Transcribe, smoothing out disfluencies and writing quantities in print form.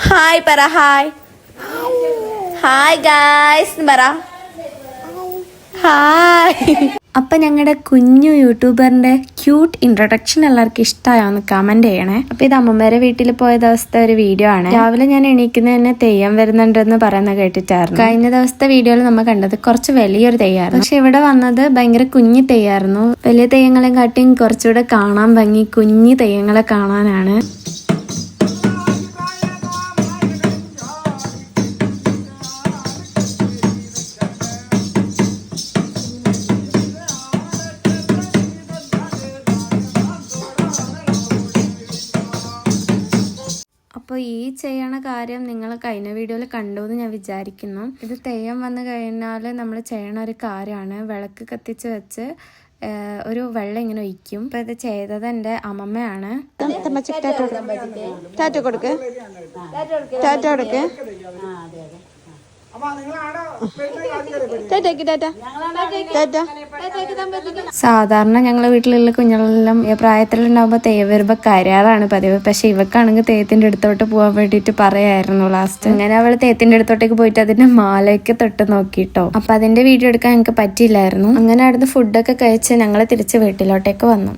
Hi പറ. Hi hi guys പറ. Hi. അപ്പൊ ഞങ്ങളുടെ കുഞ്ഞു യൂട്യൂബറിന്റെ ക്യൂട്ട് ഇൻട്രൊഡക്ഷൻ എല്ലാവർക്കും ഇഷ്ടമായോന്ന് കമന്റ് ചെയ്യണേ. അപ്പൊ ഇത് അമ്മമ്മേരെ വീട്ടിൽ പോയ ദിവസത്തെ ഒരു വീഡിയോ ആണ്. രാവിലെ ഞാൻ എണീക്കുന്ന തന്നെ തെയ്യം വരുന്നുണ്ടെന്ന് പറയുന്ന കേട്ടിട്ടായിരുന്നു. കഴിഞ്ഞ ദിവസത്തെ വീഡിയോയിൽ നമ്മൾ കണ്ടത് കുറച്ച് വലിയൊരു തെയ്യായിരുന്നു. പക്ഷെ ഇവിടെ വന്നത് ഭയങ്കര കുഞ്ഞു തെയ്യായിരുന്നു. വലിയ തെയ്യങ്ങളെ കാട്ടിയും കുറച്ചുകൂടെ കാണാൻ ഭംഗി കുഞ്ഞു തെയ്യങ്ങളെ കാണാനാണ്. അപ്പോൾ ഈ ചെയ്യണ കാര്യം നിങ്ങൾ കഴിഞ്ഞ വീഡിയോയിൽ കണ്ടു എന്ന് ഞാൻ വിചാരിക്കുന്നു. ഇത് തെയ്യം വന്നു കഴിഞ്ഞാൽ നമ്മൾ ചെയ്യണ ഒരു കാര്യമാണ്. വിളക്ക് കത്തിച്ച് വെച്ച് ഒരു വെള്ളം ഇങ്ങനെ ഒഴിക്കും. അപ്പോൾ ഇത് ചെയ്തത് എൻ്റെ അമ്മമ്മയാണ്. ടാറ്റ കൊടുക്ക്, ടാറ്റ കൊടുക്ക്. സാധാരണ ഞങ്ങളെ വീട്ടിലുള്ള കുഞ്ഞുങ്ങളെല്ലാം പ്രായത്തിലുണ്ടാവുമ്പോ തെയ്യം വരുമ്പോ കരയാറാണ് പതിവ്. പക്ഷെ ഇവക്കാണെങ്കിൽ തെയ്യത്തിന്റെ അടുത്തോട്ട് പോകാൻ വേണ്ടിട്ട് പറയായിരുന്നു ലാസ്റ്റ്. അങ്ങനെ അവള് തെയ്യത്തിന്റെ അടുത്തോട്ടേക്ക് പോയിട്ട് അതിന്റെ മാലയൊക്കെ തൊട്ട് നോക്കിട്ടോ. അപ്പൊ അതിന്റെ വീഡിയോ എടുക്കാൻ ഞങ്ങൾക്ക് പറ്റിയില്ലായിരുന്നു. അങ്ങനെ അവിടുന്ന് ഫുഡൊക്കെ കഴിച്ച് ഞങ്ങള് തിരിച്ച് വീട്ടിലോട്ടേക്ക് വന്നു.